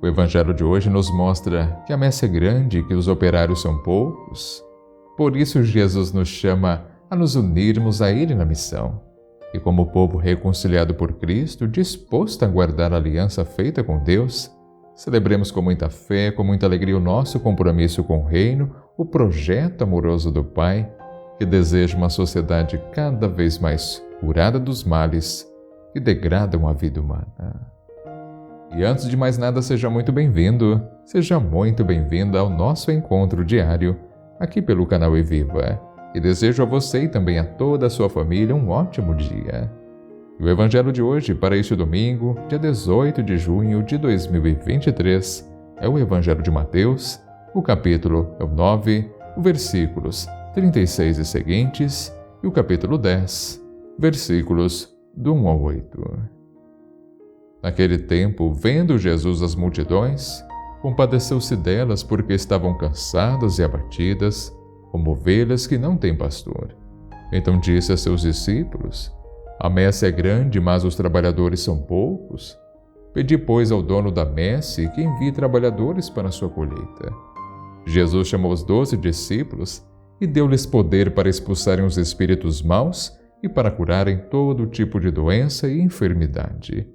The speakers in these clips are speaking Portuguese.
O Evangelho de hoje nos mostra que a messe é grande e que os operários são poucos. Por isso, Jesus nos chama a nos unirmos a Ele na missão. E como povo reconciliado por Cristo, disposto a guardar a aliança feita com Deus, celebremos com muita fé, com muita alegria o nosso compromisso com o Reino, o projeto amoroso do Pai, que deseja uma sociedade cada vez mais curada dos males que degradam a vida humana. E antes de mais nada, seja muito bem-vindo, seja muito bem-vinda ao nosso encontro diário, aqui pelo canal Eviva. E desejo a você e também a toda a sua família um ótimo dia. E o Evangelho de hoje, para este domingo, dia 18 de junho de 2023, é o Evangelho de Mateus, o capítulo 9, versículos 36 e seguintes, e o capítulo 10, versículos do 1 ao 8. Naquele tempo, vendo Jesus as multidões, compadeceu-se delas porque estavam cansadas e abatidas, como ovelhas que não têm pastor. Então disse a seus discípulos: A messe é grande, mas os trabalhadores são poucos. Pedi, pois, ao dono da messe que envie trabalhadores para a sua colheita. Jesus chamou os 12 discípulos e deu-lhes poder para expulsarem os espíritos maus e para curarem todo tipo de doença e enfermidade.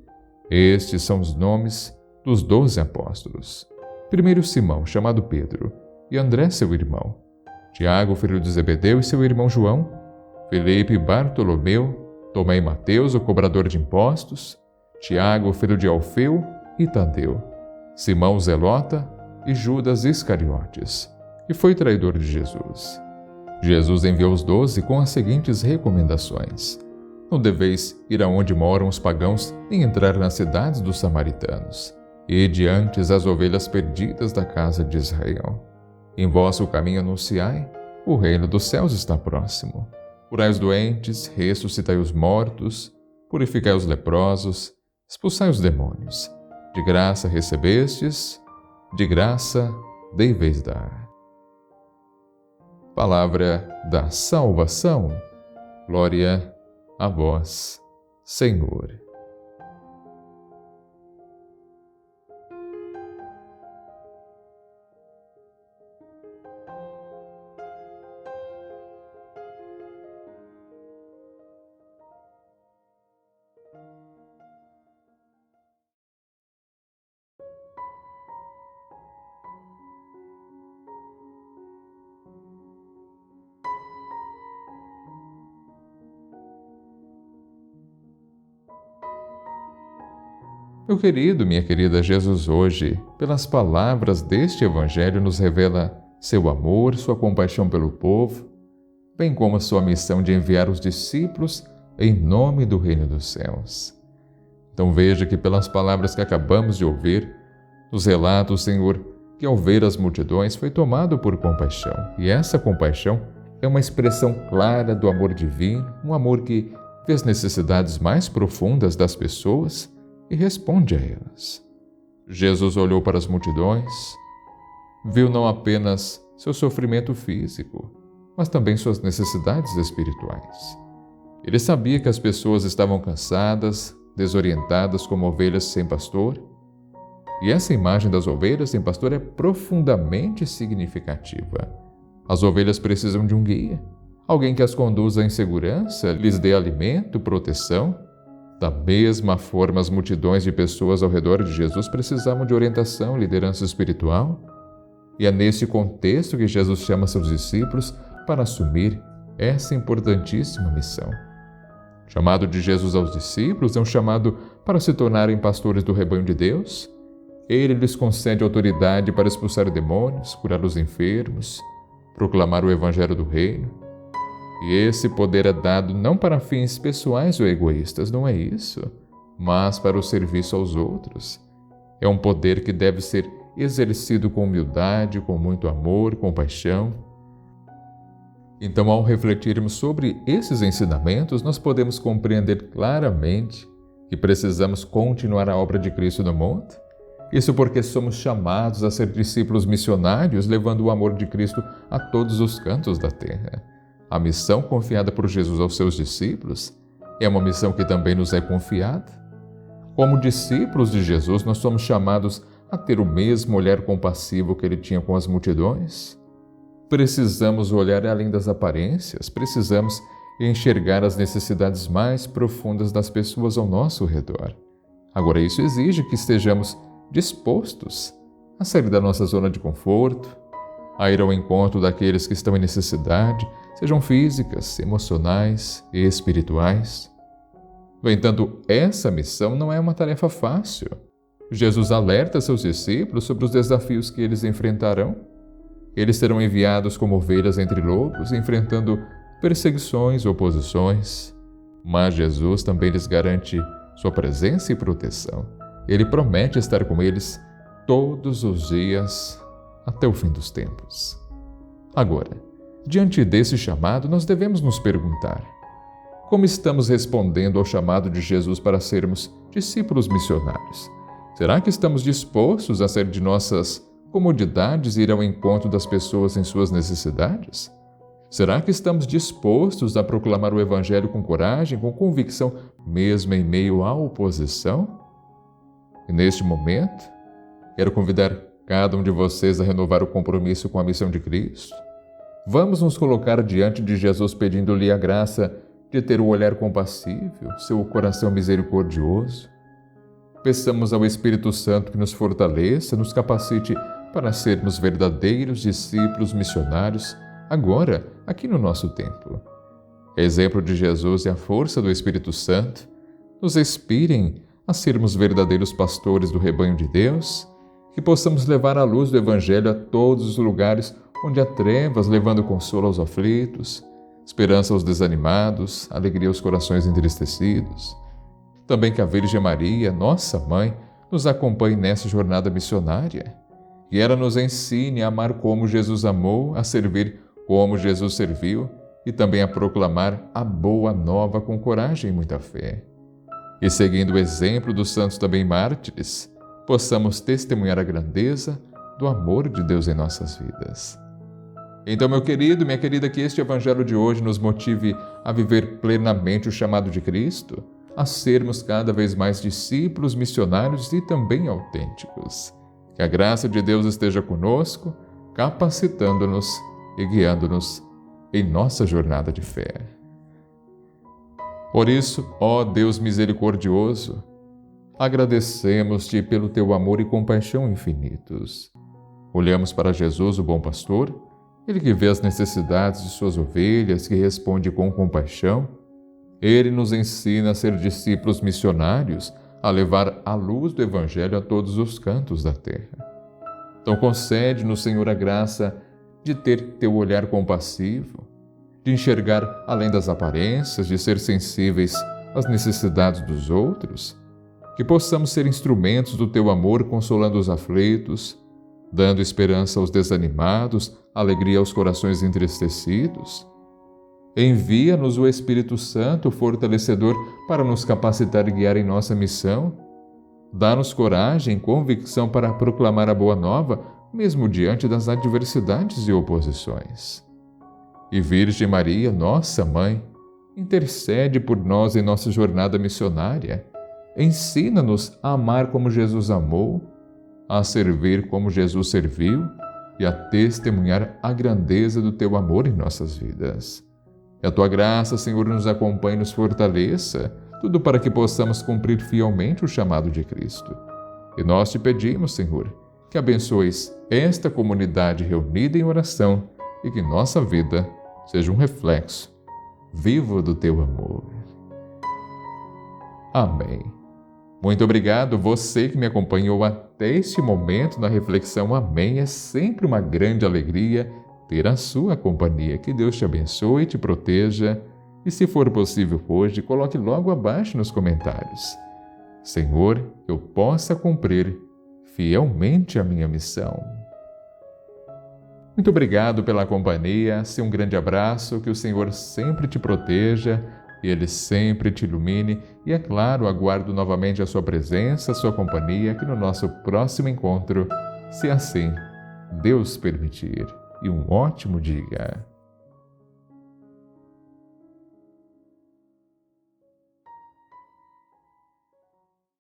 Estes são os nomes dos 12 apóstolos. Primeiro Simão, chamado Pedro, e André, seu irmão. Tiago, filho de Zebedeu, e seu irmão João. Felipe, Bartolomeu, Tomé e Mateus, o cobrador de impostos. Tiago, filho de Alfeu, e Tadeu. Simão Zelota e Judas Iscariotes, que foi traidor de Jesus. Jesus enviou os 12 com as seguintes recomendações: Não deveis ir aonde moram os pagãos, nem entrar nas cidades dos samaritanos. Ide antes as ovelhas perdidas da casa de Israel. Em vosso caminho anunciai, o reino dos céus está próximo. Curai os doentes, ressuscitai os mortos, purificai os leprosos, expulsai os demônios. De graça recebestes, de graça deveis dar. Palavra da salvação. Glória a vós, Senhor. Meu querido, minha querida, Jesus hoje, pelas palavras deste Evangelho, nos revela seu amor, sua compaixão pelo povo, bem como a sua missão de enviar os discípulos em nome do Reino dos Céus. Então veja que pelas palavras que acabamos de ouvir, nos relata o Senhor que ao ver as multidões foi tomado por compaixão. E essa compaixão é uma expressão clara do amor divino, um amor que vê as necessidades mais profundas das pessoas e responde a elas. Jesus olhou para as multidões, viu não apenas seu sofrimento físico, mas também suas necessidades espirituais. Ele sabia que as pessoas estavam cansadas, desorientadas como ovelhas sem pastor, e essa imagem das ovelhas sem pastor é profundamente significativa. As ovelhas precisam de um guia, alguém que as conduza em segurança, lhes dê alimento, proteção. Da mesma forma, as multidões de pessoas ao redor de Jesus precisavam de orientação, liderança espiritual. E é nesse contexto que Jesus chama seus discípulos para assumir essa importantíssima missão. O chamado de Jesus aos discípulos é um chamado para se tornarem pastores do rebanho de Deus. Ele lhes concede autoridade para expulsar demônios, curar os enfermos, proclamar o Evangelho do Reino. E esse poder é dado não para fins pessoais ou egoístas, não é isso, mas para o serviço aos outros. É um poder que deve ser exercido com humildade, com muito amor, compaixão. Então, ao refletirmos sobre esses ensinamentos, nós podemos compreender claramente que precisamos continuar a obra de Cristo no mundo. Isso porque somos chamados a ser discípulos missionários, levando o amor de Cristo a todos os cantos da terra. A missão confiada por Jesus aos seus discípulos é uma missão que também nos é confiada. Como discípulos de Jesus, nós somos chamados a ter o mesmo olhar compassivo que ele tinha com as multidões? Precisamos olhar além das aparências, precisamos enxergar as necessidades mais profundas das pessoas ao nosso redor. Agora, isso exige que estejamos dispostos a sair da nossa zona de conforto, a ir ao encontro daqueles que estão em necessidade, sejam físicas, emocionais e espirituais. No entanto, essa missão não é uma tarefa fácil. Jesus alerta seus discípulos sobre os desafios que eles enfrentarão. Eles serão enviados como ovelhas entre lobos, enfrentando perseguições e oposições. Mas Jesus também lhes garante sua presença e proteção. Ele promete estar com eles todos os dias até o fim dos tempos. Agora, diante desse chamado, nós devemos nos perguntar: como estamos respondendo ao chamado de Jesus para sermos discípulos missionários? Será que estamos dispostos a sair de nossas comodidades e ir ao encontro das pessoas em suas necessidades? Será que estamos dispostos a proclamar o Evangelho com coragem, com convicção, mesmo em meio à oposição? E neste momento, quero convidar cada um de vocês a renovar o compromisso com a missão de Cristo. Vamos nos colocar diante de Jesus pedindo-lhe a graça de ter o olhar compassível, seu coração misericordioso. Peçamos ao Espírito Santo que nos fortaleça, nos capacite para sermos verdadeiros discípulos missionários, agora, aqui no nosso tempo. Exemplo de Jesus e a força do Espírito Santo nos inspirem a sermos verdadeiros pastores do rebanho de Deus, que possamos levar a luz do Evangelho a todos os lugares onde há trevas, levando consolo aos aflitos, esperança aos desanimados, alegria aos corações entristecidos. Também que a Virgem Maria, nossa Mãe, nos acompanhe nessa jornada missionária, que ela nos ensine a amar como Jesus amou, a servir como Jesus serviu e também a proclamar a boa nova com coragem e muita fé. E seguindo o exemplo dos santos também mártires, possamos testemunhar a grandeza do amor de Deus em nossas vidas. Então, meu querido, minha querida, que este Evangelho de hoje nos motive a viver plenamente o chamado de Cristo, a sermos cada vez mais discípulos missionários e também autênticos. Que a graça de Deus esteja conosco, capacitando-nos e guiando-nos em nossa jornada de fé. Por isso, ó Deus misericordioso, agradecemos-te pelo teu amor e compaixão infinitos. Olhamos para Jesus, o bom pastor, ele que vê as necessidades de suas ovelhas, que responde com compaixão. Ele nos ensina a ser discípulos missionários, a levar a luz do Evangelho a todos os cantos da terra. Então concede-nos, Senhor, a graça de ter teu olhar compassivo, de enxergar além das aparências, de ser sensíveis às necessidades dos outros, que possamos ser instrumentos do teu amor, consolando os aflitos, dando esperança aos desanimados, alegria aos corações entristecidos. Envia-nos o Espírito Santo, fortalecedor, para nos capacitar e guiar em nossa missão. Dá-nos coragem e convicção para proclamar a boa nova, mesmo diante das adversidades e oposições. E Virgem Maria, nossa Mãe, intercede por nós em nossa jornada missionária. Ensina-nos a amar como Jesus amou, a servir como Jesus serviu e a testemunhar a grandeza do teu amor em nossas vidas. Que a tua graça, Senhor, nos acompanhe e nos fortaleça, tudo para que possamos cumprir fielmente o chamado de Cristo. E nós te pedimos, Senhor, que abençoes esta comunidade reunida em oração e que nossa vida seja um reflexo vivo do teu amor. Amém. Muito obrigado, você que me acompanhou até este momento na reflexão. Amém. É sempre uma grande alegria ter a sua companhia. Que Deus te abençoe e te proteja. E se for possível hoje, coloque logo abaixo nos comentários: Senhor, que eu possa cumprir fielmente a minha missão. Muito obrigado pela companhia. Um grande abraço. Que o Senhor sempre te proteja e Ele sempre te ilumine. E, é claro, aguardo novamente a sua presença, a sua companhia aqui no nosso próximo encontro, se assim Deus permitir. E um ótimo dia.